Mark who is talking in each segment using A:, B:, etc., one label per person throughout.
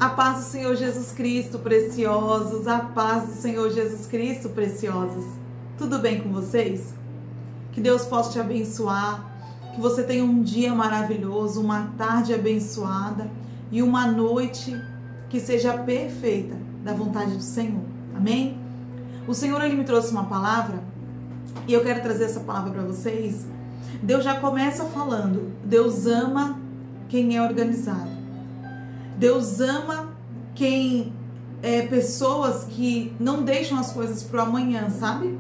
A: A paz do Senhor Jesus Cristo, preciosos. A paz do Senhor Jesus Cristo, preciosos. Tudo bem com vocês? Que Deus possa te abençoar. Que você tenha um dia maravilhoso, uma tarde abençoada e uma noite que seja perfeita da vontade do Senhor. Amém? O Senhor, Ele me trouxe uma palavra e eu quero trazer essa palavra para vocês. Deus já começa falando. Deus ama quem é organizado. Deus ama quem é pessoas que não deixam as coisas para o amanhã, sabe?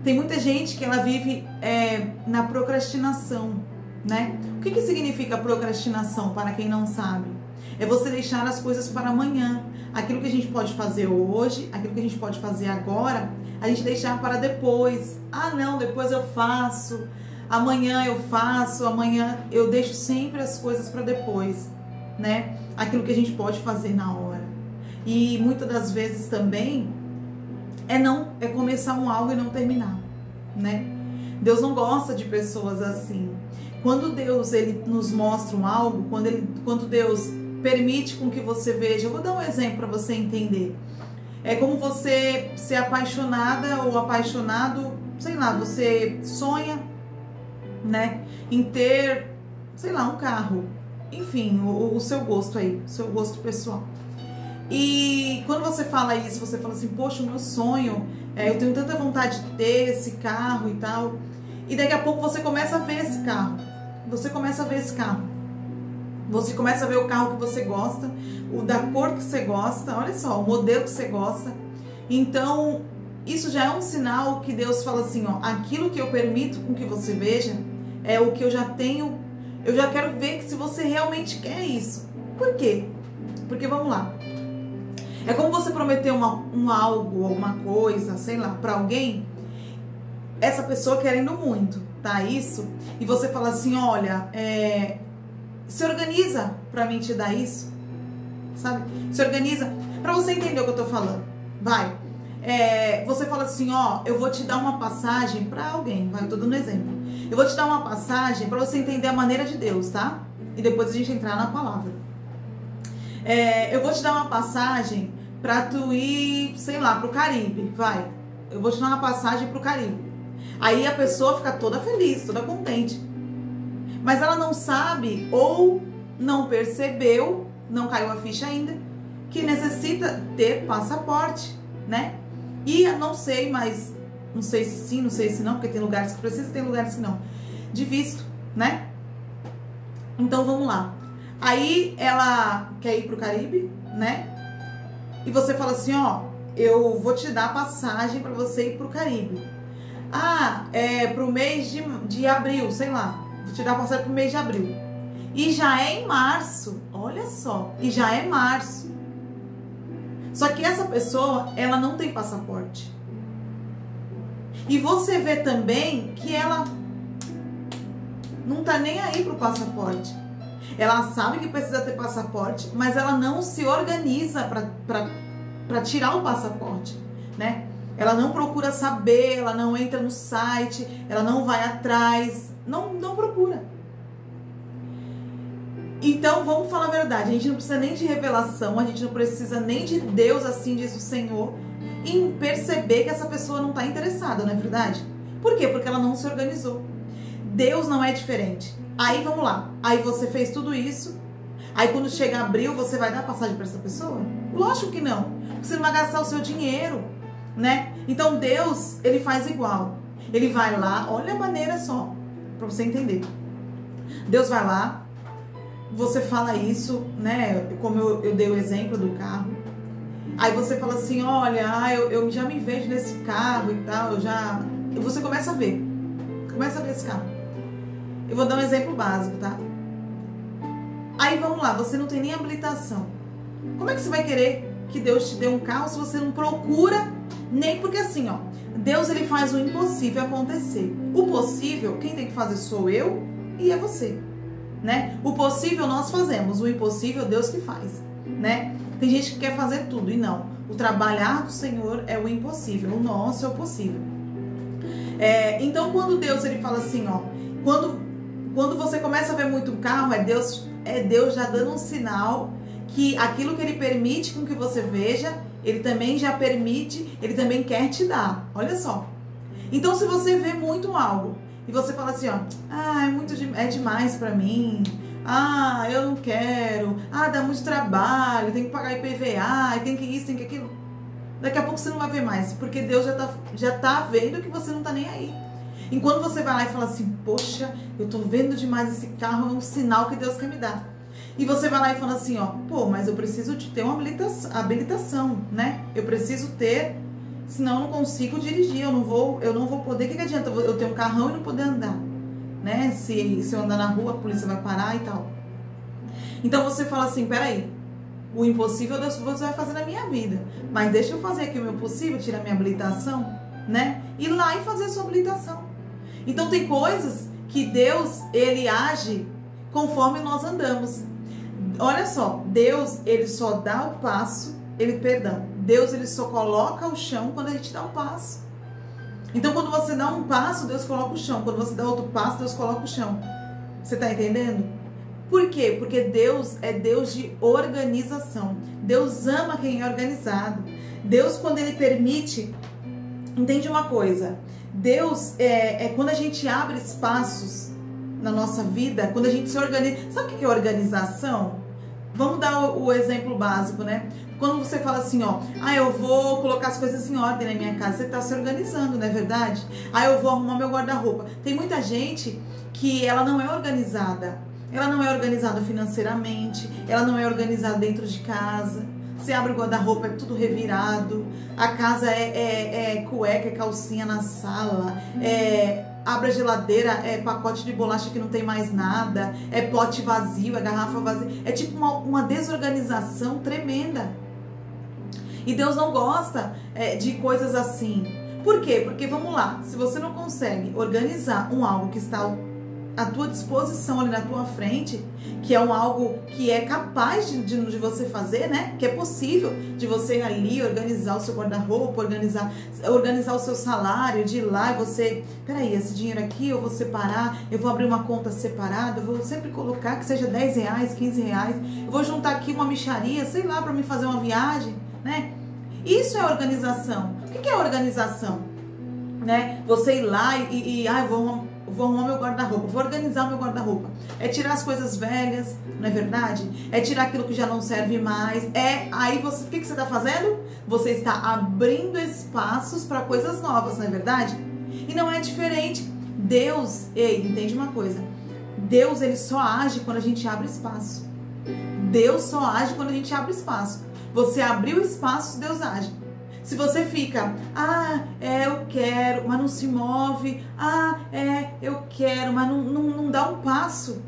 A: Tem muita gente que ela vive na procrastinação, né? O que significa procrastinação, para quem não sabe? É você deixar as coisas para amanhã. Aquilo que a gente pode fazer hoje, aquilo que a gente pode fazer agora, a gente deixar para depois. Ah, não, depois eu faço, amanhã eu faço, amanhã eu deixo sempre as coisas para depois, né? Aquilo que a gente pode fazer na hora. E muitas das vezes também é começar algo e não terminar, né? Deus não gosta de pessoas assim. Quando Deus ele nos mostra algo, quando Deus permite com que você veja, eu vou dar um exemplo para você entender. É como você ser apaixonada ou apaixonado, sei lá, você sonha, né, em ter, sei lá, um carro. Enfim, o seu gosto aí, o seu gosto pessoal. E quando você fala isso, você fala assim, poxa, o meu sonho, eu tenho tanta vontade de ter esse carro e tal. E daqui a pouco você começa a ver esse carro. Você começa a ver esse carro. Você começa a ver o carro que você gosta, o da cor que você gosta, olha só, o modelo que você gosta. Então, isso já é um sinal que Deus fala assim, ó, aquilo que eu permito com que você veja é o que eu já tenho. Eu já quero ver que se você realmente quer isso. Por quê? Porque vamos lá. É como você prometer algo, alguma coisa, sei lá, pra alguém. Essa pessoa querendo muito, tá? Isso. E você fala assim, olha, se organiza pra mim te dar isso. Sabe? Se organiza. Pra você entender o que eu tô falando. Vai. Você fala assim, ó, eu vou te dar uma passagem pra alguém. Vai, eu tô dando um exemplo. Eu vou te dar uma passagem para você entender a maneira de Deus, tá? E depois a gente entrar na palavra. Eu vou te dar uma passagem para tu ir, sei lá, pro Caribe. Vai. Eu vou te dar uma passagem pro Caribe. Aí a pessoa fica toda feliz, toda contente. Mas ela não sabe ou não percebeu, não caiu a ficha ainda, que necessita ter passaporte, né? E eu não sei, mas não sei se sim, não sei se não, porque tem lugares que precisa, tem lugares que não. De visto, né? Então vamos lá. Aí ela quer ir pro Caribe, né? E você fala assim, ó, eu vou te dar passagem para você ir pro Caribe. Ah, pro mês de abril, sei lá. Vou te dar passagem pro mês de abril. E já é em março, olha só. E já é março. Só que essa pessoa, ela não tem passaporte. E você vê também que ela não tá nem aí pro passaporte. Ela sabe que precisa ter passaporte, mas ela não se organiza para tirar o passaporte, né? Ela não procura saber, ela não entra no site, ela não vai atrás, não procura. Então, vamos falar a verdade, a gente não precisa nem de revelação, a gente não precisa nem de Deus, assim diz o Senhor, em perceber que essa pessoa não está interessada, não é verdade? Por quê? Porque ela não se organizou. Deus não é diferente. Aí vamos lá. Aí você fez tudo isso. Aí quando chega abril, você vai dar passagem para essa pessoa? Lógico que não. Você não vai gastar o seu dinheiro, né? Então Deus, ele faz igual. Ele vai lá, olha a maneira só, para você entender. Deus vai lá, você fala isso, né? Como eu dei o exemplo do carro. Aí você fala assim, olha, eu já me vejo nesse carro e tal, E você começa a ver. Começa a ver esse carro. Eu vou dar um exemplo básico, tá? Aí vamos lá, você não tem nem habilitação. Como é que você vai querer que Deus te dê um carro se você não procura? Nem porque assim, ó, Deus ele faz o impossível acontecer. O possível, quem tem que fazer sou eu e é você, né? O possível nós fazemos, o impossível Deus que faz, né? Tem gente que quer fazer tudo e não. O trabalhar do Senhor é o impossível, o nosso é o possível. Então quando Deus ele fala assim, ó, quando você começa a ver muito carro, é Deus já dando um sinal que aquilo que ele permite com que você veja, ele também já permite, ele também quer te dar. Olha só. Então, se você vê muito algo e você fala assim, ó, é demais pra mim, eu não quero, dá muito trabalho, tem que pagar IPVA, tem que isso, tem que aquilo. Daqui a pouco você não vai ver mais, porque Deus já tá vendo que você não tá nem aí. Enquanto você vai lá e fala assim, poxa, eu tô vendo demais esse carro, é um sinal que Deus quer me dar. E você vai lá e fala assim, ó, mas eu preciso de ter uma habilitação, né? Eu preciso ter, senão eu não consigo dirigir, eu não vou poder. O que adianta eu ter um carrão e não poder andar, né? Se eu andar na rua, a polícia vai parar e tal. Então você fala assim, peraí, o impossível Deus vai fazer na minha vida, mas deixa eu fazer aqui o meu possível, tirar minha habilitação, né? Ir lá e fazer a sua habilitação. Então tem coisas que Deus, ele age conforme nós andamos. Olha só, Deus, ele só dá o passo, Deus, ele só coloca o chão quando a gente dá o passo. Então, quando você dá um passo, Deus coloca o chão. Quando você dá outro passo, Deus coloca o chão. Você tá entendendo? Por quê? Porque Deus é Deus de organização. Deus ama quem é organizado. Deus, quando ele permite, entende uma coisa? Deus, quando a gente abre espaços na nossa vida, quando a gente se organiza. Sabe o que é organização? Vamos dar o exemplo básico, né? Quando você fala assim, ó, eu vou colocar as coisas em ordem na minha casa, você tá se organizando, não é verdade? Eu vou arrumar meu guarda-roupa. Tem muita gente que ela não é organizada. Ela não é organizada financeiramente, ela não é organizada dentro de casa. Você abre o guarda-roupa, é tudo revirado. A casa é cueca, é calcinha na sala, abre a geladeira, é pacote de bolacha que não tem mais nada, é pote vazio, é garrafa vazia. É tipo uma desorganização tremenda. E Deus não gosta de coisas assim. Por quê? Porque, vamos lá, se você não consegue organizar algo que está à tua disposição ali na tua frente, que é algo que é capaz de você fazer, né? Que é possível de você ali organizar o seu guarda-roupa, organizar o seu salário, de ir lá e você, peraí, esse dinheiro aqui eu vou separar, eu vou abrir uma conta separada, eu vou sempre colocar que seja R$10, R$15, eu vou juntar aqui uma mixaria, sei lá, para me fazer uma viagem, né? Isso é organização. O que é organização? Né? Você ir lá vou arrumar meu guarda-roupa, vou organizar o meu guarda-roupa. É tirar as coisas velhas, não é verdade? É tirar aquilo que já não serve mais. Aí você, o que você está fazendo? Você está abrindo espaços para coisas novas, não é verdade? E não é diferente. Deus, entende uma coisa? Deus, ele só age quando a gente abre espaço. Deus só age quando a gente abre espaço. Você abriu espaços, Deus age. Se você fica, eu quero, mas não se move, eu quero, mas não dá um passo,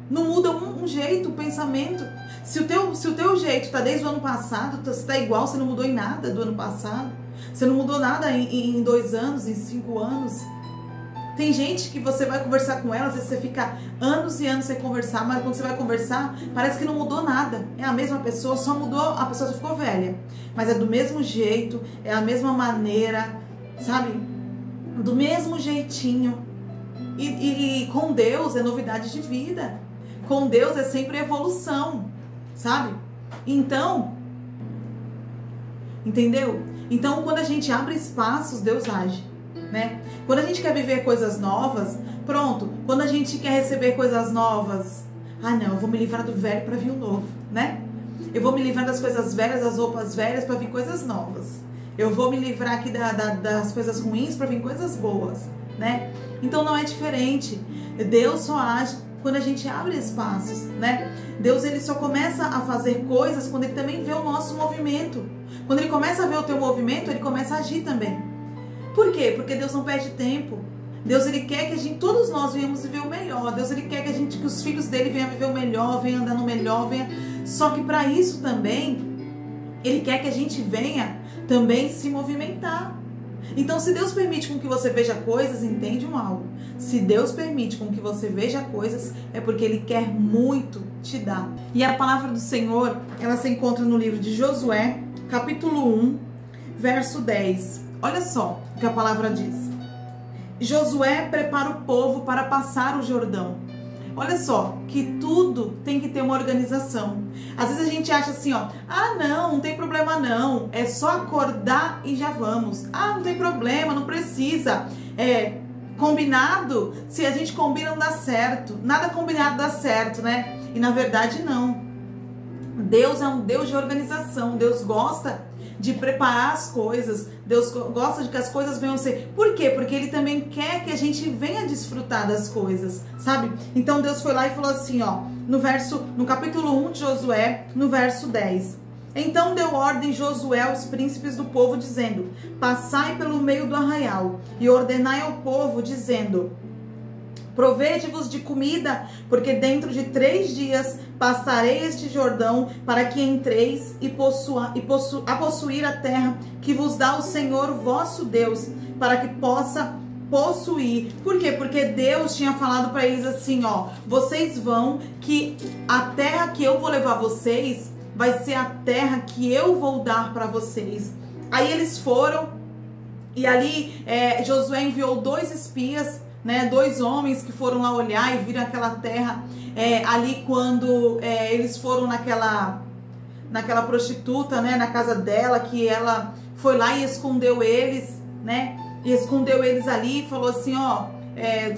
A: não muda um jeito, um pensamento. Se o teu jeito está desde o ano passado, você está igual, você não mudou em nada do ano passado, você não mudou nada em 2 anos, em 5 anos. Tem gente que você vai conversar com ela, às vezes você fica anos e anos sem conversar, mas quando você vai conversar, parece que não mudou nada. É a mesma pessoa, só mudou, a pessoa só ficou velha. Mas é do mesmo jeito, é a mesma maneira, sabe? Do mesmo jeitinho. E com Deus é novidade de vida. Com Deus é sempre evolução, sabe? Então, entendeu? Então, quando a gente abre espaços, Deus age. Né? Quando a gente quer viver coisas novas, pronto. Quando a gente quer receber coisas novas, não, eu vou me livrar do velho para vir o novo, né? Eu vou me livrar das coisas velhas, das roupas velhas para vir coisas novas. Eu vou me livrar aqui das coisas ruins para vir coisas boas, né? Então não é diferente. Deus só age quando a gente abre espaços, né? Deus, ele só começa a fazer coisas quando ele também vê o nosso movimento. Quando ele começa a ver o teu movimento, ele começa a agir também. Por quê? Porque Deus não perde tempo. Deus, ele quer que todos nós venhamos viver o melhor. Deus, ele quer que os filhos dele venham viver o melhor, venham andar no melhor, Só que para isso também, ele quer que a gente venha também se movimentar. Então, se Deus permite com que você veja coisas, entende algo. Se Deus permite com que você veja coisas, é porque ele quer muito te dar. E a palavra do Senhor, ela se encontra no livro de Josué, capítulo 1, verso 10. Olha só o que a palavra diz. Josué prepara o povo para passar o Jordão. Olha só, que tudo tem que ter uma organização. Às vezes a gente acha assim, ó, ah não tem problema não, é só acordar e já vamos. Ah, não tem problema, não precisa. Combinado, se a gente combina não dá certo. Nada combinado dá certo, né? E na verdade não. Deus é um Deus de organização. Deus gosta de preparar as coisas. Deus gosta de que as coisas venham a ser. Por quê? Porque Ele também quer que a gente venha desfrutar das coisas, sabe? Então Deus foi lá e falou assim, ó, no capítulo 1 de Josué, no verso 10. Então deu ordem Josué aos príncipes do povo, dizendo: passai pelo meio do arraial e ordenai ao povo, dizendo: provede-vos de comida, porque dentro de 3 dias passarei este Jordão, para que entreis a possuir a terra que vos dá o Senhor vosso Deus, para que possa possuir. Por quê? Porque Deus tinha falado para eles assim, ó, vocês vão, que a terra que eu vou levar vocês vai ser a terra que eu vou dar para vocês. Aí eles foram, e ali Josué enviou 2 espias, né, 2 homens que foram lá olhar e viram aquela terra, ali quando eles foram naquela prostituta, né, na casa dela, que ela foi lá e escondeu eles, né, e escondeu eles ali e falou assim, ó,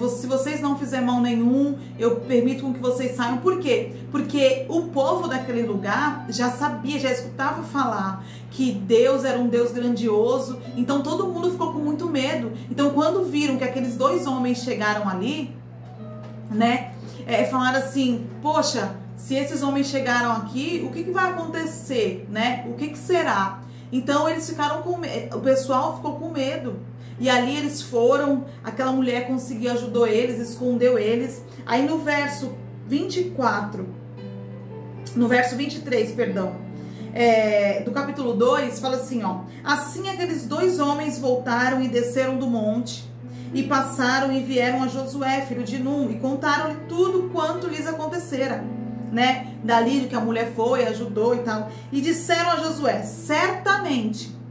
A: se vocês não fizerem mal nenhum, eu permito com que vocês saiam. Por quê? Porque o povo daquele lugar já sabia, já escutava falar que Deus era um Deus grandioso, então todo mundo ficou com muito medo. Então quando viram que aqueles 2 homens chegaram ali, né, falaram assim, poxa, se esses homens chegaram aqui, o que vai acontecer, né? O que será? Então eles ficaram com medo, o pessoal ficou com medo. E ali eles foram, aquela mulher conseguiu, ajudou eles, escondeu eles. Aí no verso 23, perdão, do capítulo 2, fala assim, ó. Assim aqueles 2 homens voltaram e desceram do monte, e passaram e vieram a Josué, filho de Num, e contaram-lhe tudo quanto lhes acontecera, né? Dali que a mulher foi, ajudou e tal. E disseram a Josué, certamente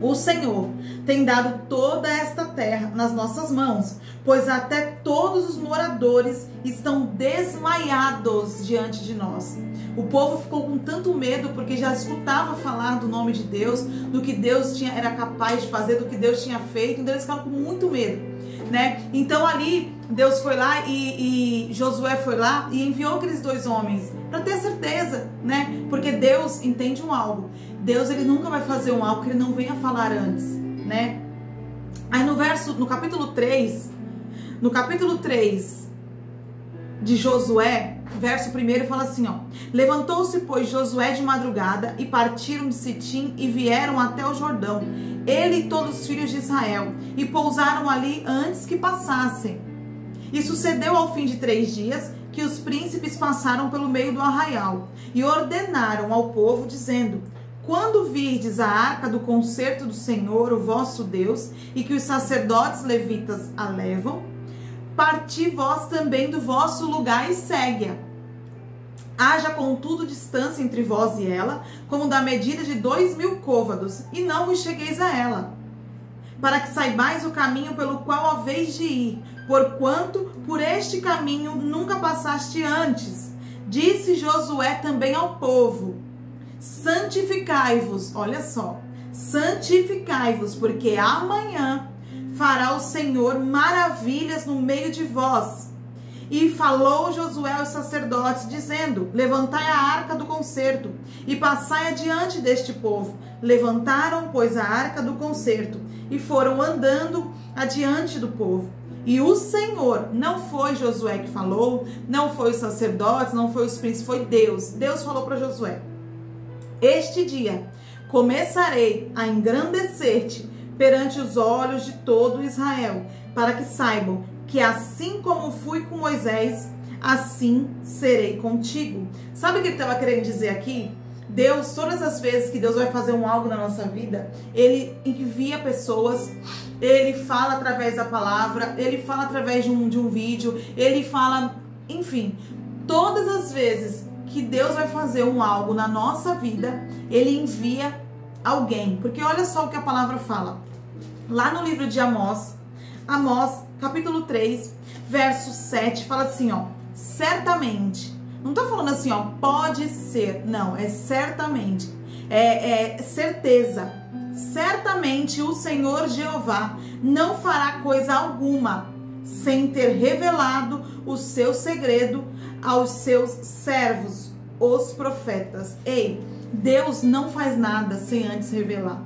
A: o Senhor tem dado toda esta terra nas nossas mãos, pois até todos os moradores estão desmaiados diante de nós. O povo ficou com tanto medo porque já escutava falar do nome de Deus, do que Deus era capaz de fazer, do que Deus tinha feito, então eles ficaram com muito medo, né? Então ali Deus foi lá e Josué foi lá e enviou aqueles 2 homens para ter certeza, né? Porque Deus entende algo. Deus, ele nunca vai fazer algo que ele não venha falar antes, né? Aí no capítulo 3 de Josué, verso 1 fala assim, ó. Levantou-se, pois, Josué de madrugada e partiram de Sitim e vieram até o Jordão, ele e todos os filhos de Israel, e pousaram ali antes que passassem. E sucedeu ao fim de 3 dias que os príncipes passaram pelo meio do arraial e ordenaram ao povo, dizendo: quando virdes a arca do concerto do Senhor, o vosso Deus, e que os sacerdotes levitas a levam, parti vós também do vosso lugar e segue-a. Haja, contudo, distância entre vós e ela, como da medida de 2.000 côvados, e não vos chegueis a ela, para que saibais o caminho pelo qual haveis de ir, porquanto por este caminho nunca passaste antes. Disse Josué também ao povo: santificai-vos, olha só, santificai-vos, porque amanhã fará o Senhor maravilhas no meio de vós. E falou Josué aos sacerdotes, dizendo: levantai a arca do concerto e passai adiante deste povo. Levantaram, pois, a arca do concerto e foram andando adiante do povo. E o Senhor, não foi Josué que falou, não foi os sacerdotes, não foi os príncipes, foi Deus. Deus falou para Josué: este dia começarei a engrandecer-te perante os olhos de todo Israel, para que saibam que assim como fui com Moisés, assim serei contigo. Sabe o que ele estava querendo dizer aqui? Deus, todas as vezes que Deus vai fazer algo na nossa vida, Ele envia pessoas, Ele fala através da palavra, Ele fala através de um vídeo, Ele fala, enfim, todas as vezes que Deus vai fazer algo na nossa vida, Ele envia alguém. Porque olha só o que a palavra fala. Lá no livro de Amós, capítulo 3, verso 7, fala assim, ó: certamente. Não tá falando assim, ó, pode ser. Não, é certamente. É certeza. Certamente o Senhor Jeová não fará coisa alguma sem ter revelado o seu segredo aos seus servos, os profetas. Ei, Deus não faz nada sem antes revelar.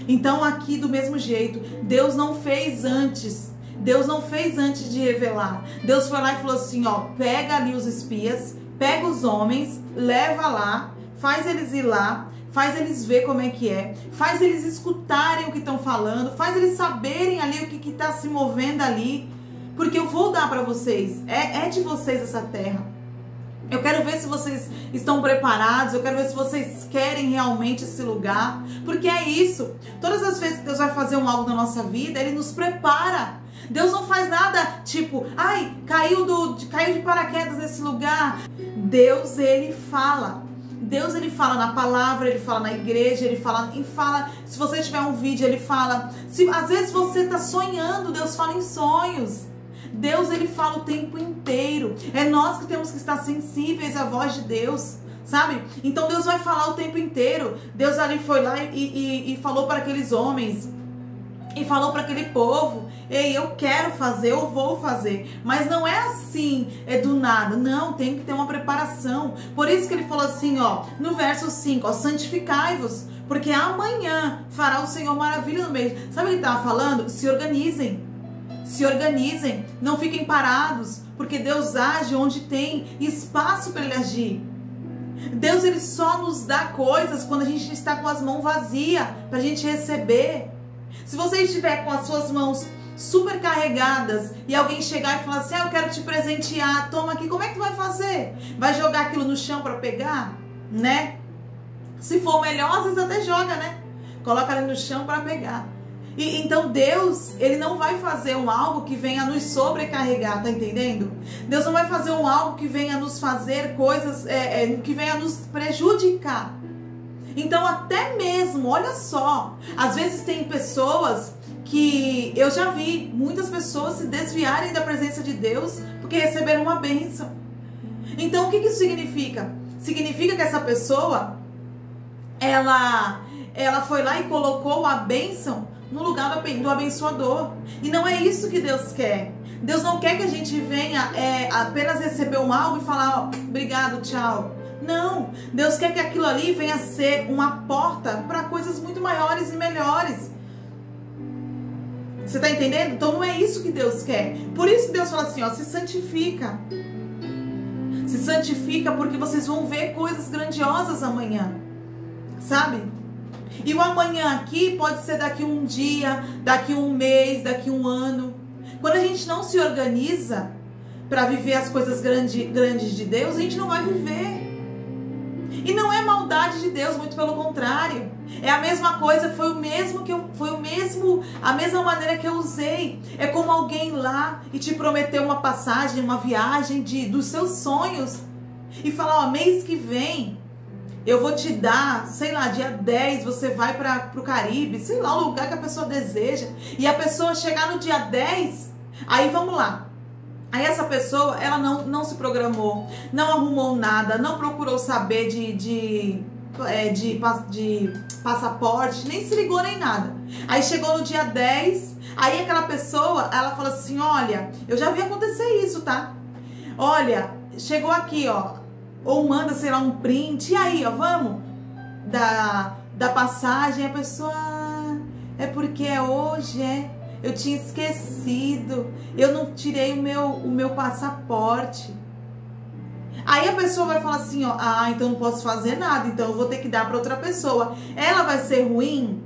A: Então aqui do mesmo jeito, Deus não fez antes. Deus não fez antes de revelar. Deus foi lá e falou assim, ó, pega ali os espias, pega os homens, leva lá, faz eles ir lá, faz eles ver como é que é, faz eles escutarem o que estão falando, faz eles saberem ali o que está se movendo ali, porque eu vou dar para vocês, é de vocês essa terra. Eu quero ver se vocês estão preparados, eu quero ver se vocês querem realmente esse lugar, porque é isso. Todas as vezes que Deus vai fazer algo na nossa vida, Ele nos prepara. Deus não faz nada tipo, ai, caiu de paraquedas nesse lugar. Deus, Ele fala. Deus, Ele fala na palavra, Ele fala na igreja, Ele fala, se você tiver um vídeo, Ele fala. Às vezes você está sonhando, Deus fala em sonhos. Deus, Ele fala o tempo inteiro. É nós que temos que estar sensíveis à voz de Deus, sabe? Então Deus vai falar o tempo inteiro. Deus ali foi lá e falou para aqueles homens, e falou para aquele povo, ei, eu quero fazer, eu vou fazer. Mas não é assim, é do nada. Não, tem que ter uma preparação. Por isso que Ele falou assim, ó, no verso 5, ó, santificai-vos, porque amanhã fará o Senhor maravilha no meio. Sabe o que Ele estava falando? Se organizem. Se organizem, não fiquem parados, porque Deus age onde tem espaço para Ele agir. Deus, Ele só nos dá coisas quando a gente está com as mãos vazias, para a gente receber. Se você estiver com as suas mãos super carregadas e alguém chegar e falar assim, eu quero te presentear, toma aqui, como é que tu vai fazer? Vai jogar aquilo no chão para pegar? Né? Se for melhor, às vezes até joga, né? Coloca ali no chão para pegar. Então Deus, Ele não vai fazer algo que venha nos sobrecarregar, tá entendendo? Deus não vai fazer algo que venha nos fazer coisas, que venha nos prejudicar. Então até mesmo, olha só, às vezes tem pessoas que eu já vi, muitas pessoas se desviarem da presença de Deus porque receberam uma bênção. Então o que isso significa? Significa que essa pessoa, ela foi lá e colocou a bênção no lugar do abençoador. E não é isso que Deus quer. Deus não quer que a gente venha apenas receber algo e falar, ó, obrigado, tchau. Não. Deus quer que aquilo ali venha ser uma porta para coisas muito maiores e melhores. Você está entendendo? Então não é isso que Deus quer. Por isso que Deus fala assim, ó, se santifica. Se santifica porque vocês vão ver coisas grandiosas amanhã. Sabe? E o amanhã aqui pode ser daqui um dia, daqui um mês, daqui um ano. Quando a gente não se organiza para viver as coisas grandes de Deus, a gente não vai viver. E não é maldade de Deus, muito pelo contrário. É a mesma coisa, a mesma maneira que eu usei. É como alguém lá e te prometeu uma passagem, uma viagem dos seus sonhos. E falar, ó, mês que vem eu vou te dar, sei lá, dia 10 você vai para o Caribe, sei lá, o lugar que a pessoa deseja. E a pessoa chegar no dia 10, aí vamos lá. Aí essa pessoa, ela não se programou, não arrumou nada, não procurou saber de passaporte, nem se ligou nem nada. Aí chegou no dia 10, aí aquela pessoa, ela fala assim, olha, eu já vi acontecer isso, tá? Olha, chegou aqui, ó. Ou manda, sei lá, um print. E aí, ó, vamos? Da passagem. A pessoa, é porque é hoje, eu tinha esquecido. Eu não tirei o meu passaporte. Aí a pessoa vai falar assim, ó, então não posso fazer nada. Então eu vou ter que dar para outra pessoa. Ela vai ser ruim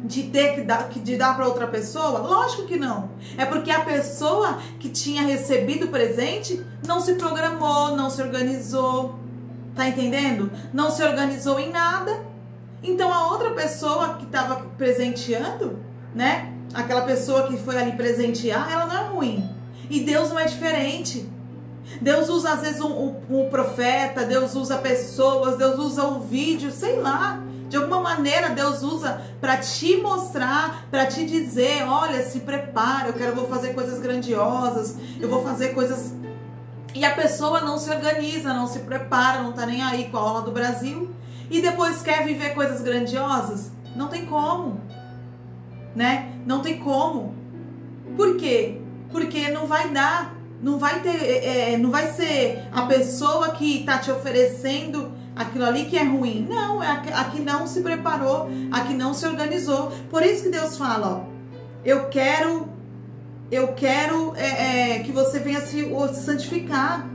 A: de ter que dar para outra pessoa? Lógico que não. É porque a pessoa que tinha recebido o presente não se programou, não se organizou. Tá entendendo? Não se organizou em nada. Então a outra pessoa que estava presenteando, né? Aquela pessoa que foi ali presentear, ela não é ruim. E Deus não é diferente. Deus usa às vezes um profeta, Deus usa pessoas, Deus usa um vídeo, sei lá. De alguma maneira Deus usa para te mostrar, para te dizer, olha, se prepara, vou fazer coisas grandiosas, eu vou fazer coisas E a pessoa não se organiza, não se prepara, não tá nem aí com a aula do Brasil. E depois quer viver coisas grandiosas? Não tem como, né? Não tem como. Por quê? Porque não vai dar, não vai ter, não vai ser a pessoa que tá te oferecendo aquilo ali que é ruim. Não, é a que não se preparou, a que não se organizou. Por isso que Deus fala, ó, eu quero que você venha se santificar.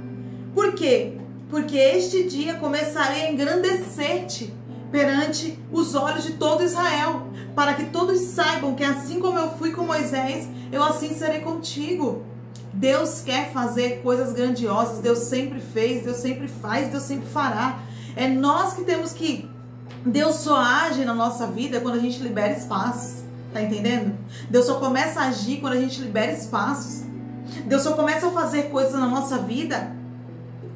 A: Por quê? Porque este dia começarei a engrandecer-te perante os olhos de todo Israel, para que todos saibam que assim como eu fui com Moisés, eu assim serei contigo. Deus quer fazer coisas grandiosas, Deus sempre fez, Deus sempre faz, Deus sempre fará. É nós que temos que... Deus só age na nossa vida quando a gente libera espaços. Tá entendendo? Deus só começa a agir quando a gente libera espaços. Deus só começa a fazer coisas na nossa vida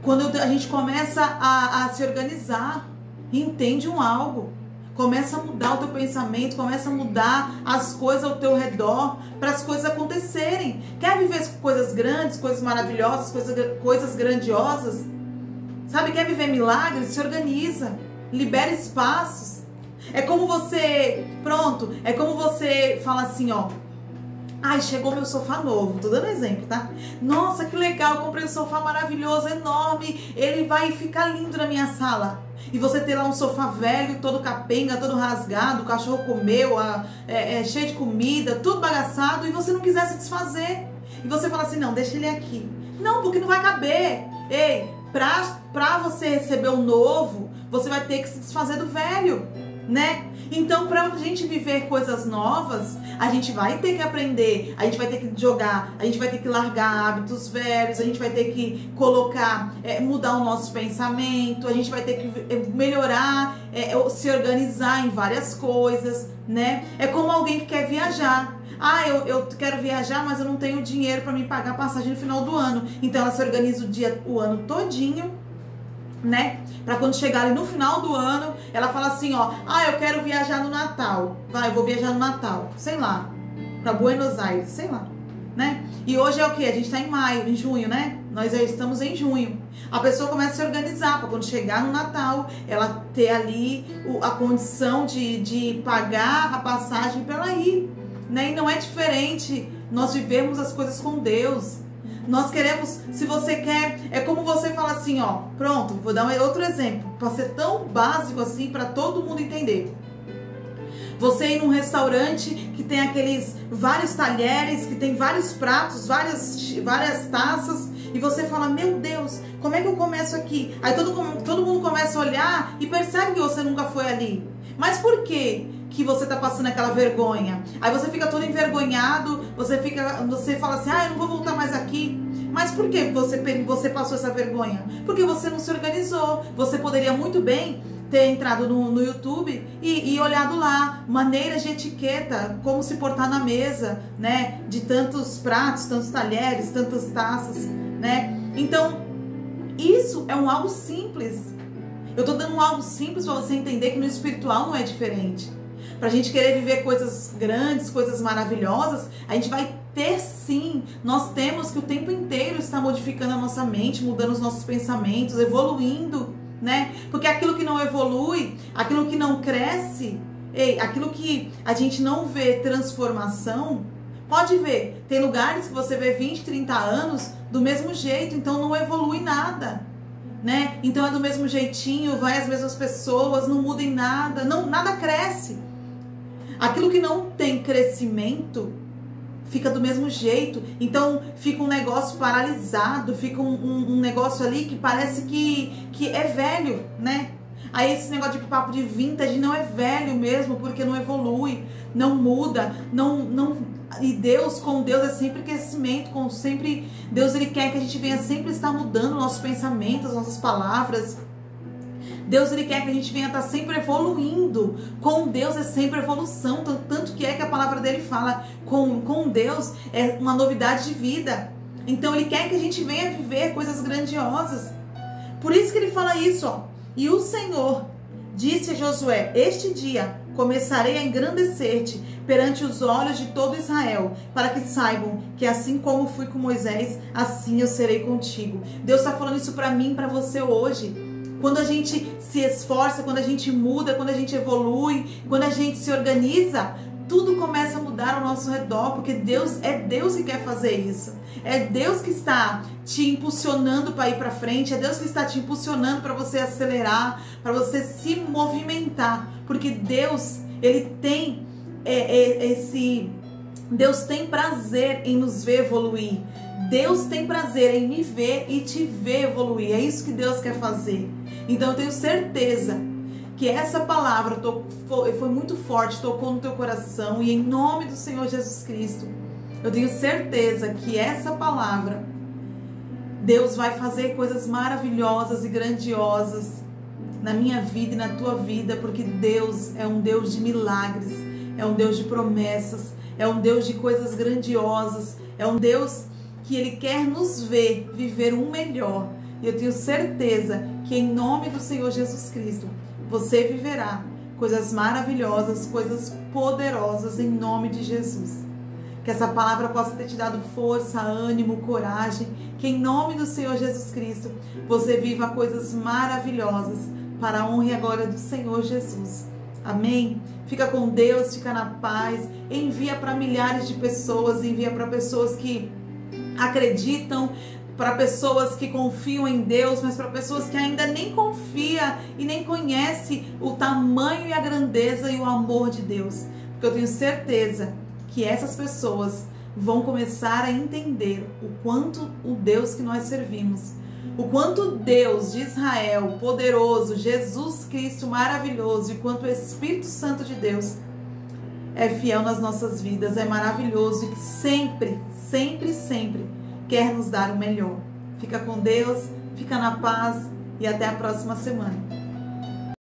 A: quando a gente começa a se organizar. Entende algo. Começa a mudar o teu pensamento, começa a mudar as coisas ao teu redor para as coisas acontecerem. Quer viver coisas grandes, coisas maravilhosas, coisas grandiosas? Sabe, quer viver milagres? Se organiza. Libera espaços. É como você, pronto, é como você fala assim, ó, ai, chegou meu sofá novo, tô dando exemplo, tá? Nossa, que legal, eu comprei um sofá maravilhoso, enorme, ele vai ficar lindo na minha sala. E você ter lá um sofá velho, todo capenga, todo rasgado, o cachorro comeu, cheio de comida, tudo bagaçado, e você não quiser se desfazer. E você fala assim, não, deixa ele aqui. Não, porque não vai caber. Ei, pra você receber o novo, você vai ter que se desfazer do velho, né? Então, pra gente viver coisas novas, a gente vai ter que aprender, a gente vai ter que jogar, a gente vai ter que largar hábitos velhos, a gente vai ter que colocar, mudar o nosso pensamento, a gente vai ter que melhorar, se organizar em várias coisas, né? É como alguém que quer viajar. Ah, eu quero viajar, mas eu não tenho dinheiro para me pagar a passagem no final do ano. Então ela se organiza o ano todinho, né? Pra quando chegar ali no final do ano, ela fala assim, ó, ah, eu quero viajar no Natal. Vai, eu vou viajar no Natal, sei lá, pra Buenos Aires, sei lá, né? E hoje é o quê? A gente tá em maio, em junho, né? Nós já estamos em junho. A pessoa começa a se organizar pra quando chegar no Natal, ela ter ali a condição de pagar a passagem pra ela ir, né? E não é diferente nós vivemos as coisas com Deus. Nós queremos, se você quer, é como você fala assim, ó, pronto, vou dar outro exemplo, para ser tão básico assim, para todo mundo entender. Você ir num restaurante que tem aqueles vários talheres, que tem vários pratos, várias taças, e você fala, meu Deus, como é que eu começo aqui? Aí todo mundo começa a olhar e percebe que você nunca foi ali. Mas por quê que você tá passando aquela vergonha? Aí você fica todo envergonhado, você fala assim, ah, eu não vou voltar mais aqui. Mas por que você passou essa vergonha? Porque você não se organizou. Você poderia muito bem ter entrado no YouTube e olhado lá, maneiras de etiqueta, como se portar na mesa, né? De tantos pratos, tantos talheres, tantas taças, né? Então, isso é algo simples. Eu tô dando algo simples para você entender que no espiritual não é diferente. Pra gente querer viver coisas grandes, coisas maravilhosas, a gente vai ter sim. Nós temos que o tempo inteiro estar modificando a nossa mente, mudando os nossos pensamentos, evoluindo, né? Porque aquilo que não evolui, aquilo que não cresce, aquilo que a gente não vê transformação, pode ver, tem lugares que você vê 20, 30 anos do mesmo jeito, então não evolui nada, né? Então é do mesmo jeitinho, vai as mesmas pessoas, não muda em nada, nada cresce. Aquilo que não tem crescimento fica do mesmo jeito, então fica um negócio paralisado, fica um negócio ali que parece que é velho, né? Aí esse negócio de papo de vintage não é velho mesmo, porque não evolui, não muda, e Deus, com Deus é sempre crescimento, Deus ele quer que a gente venha sempre estar mudando nossos pensamentos, nossas palavras. Deus ele quer que a gente venha estar sempre evoluindo. Com Deus é sempre evolução. Tanto que é que a palavra dele fala, com Deus é uma novidade de vida. Então ele quer que a gente venha viver coisas grandiosas. Por isso que ele fala isso, ó. E o Senhor disse a Josué, este dia Começarei a engrandecer-te perante os olhos de todo Israel, para que saibam que assim como fui com Moisés, assim eu serei contigo. Deus está falando isso para mim, para você hoje. Quando a gente se esforça, quando a gente muda, quando a gente evolui, quando a gente se organiza, tudo começa a mudar ao nosso redor, porque é Deus que quer fazer isso. É Deus que está te impulsionando para ir para frente, é Deus que está te impulsionando para você acelerar, para você se movimentar, porque Deus, Ele tem Deus tem prazer em nos ver evoluir. Deus tem prazer em me ver e te ver evoluir. É isso que Deus quer fazer. Então eu tenho certeza que essa palavra foi muito forte, tocou no teu coração, e em nome do Senhor Jesus Cristo, eu tenho certeza que essa palavra, Deus vai fazer coisas maravilhosas e grandiosas na minha vida e na tua vida, porque Deus é um Deus de milagres, é um Deus de promessas, é um Deus de coisas grandiosas, é um Deus que Ele quer nos ver viver um melhor. E eu tenho certeza que em nome do Senhor Jesus Cristo, você viverá coisas maravilhosas, coisas poderosas em nome de Jesus. Que essa palavra possa ter te dado força, ânimo, coragem. Que em nome do Senhor Jesus Cristo você viva coisas maravilhosas para a honra e a glória do Senhor Jesus. Amém? Fica com Deus, fica na paz. Envia para milhares de pessoas, envia para pessoas que acreditam, para pessoas que confiam em Deus, mas para pessoas que ainda nem confiam e nem conhecem o tamanho e a grandeza e o amor de Deus. Porque eu tenho certeza que essas pessoas vão começar a entender o quanto o Deus que nós servimos, o quanto Deus de Israel, poderoso, Jesus Cristo maravilhoso, e quanto o Espírito Santo de Deus é fiel nas nossas vidas, é maravilhoso e que sempre, sempre, sempre quer nos dar o melhor. Fica com Deus, fica na paz e até a próxima semana.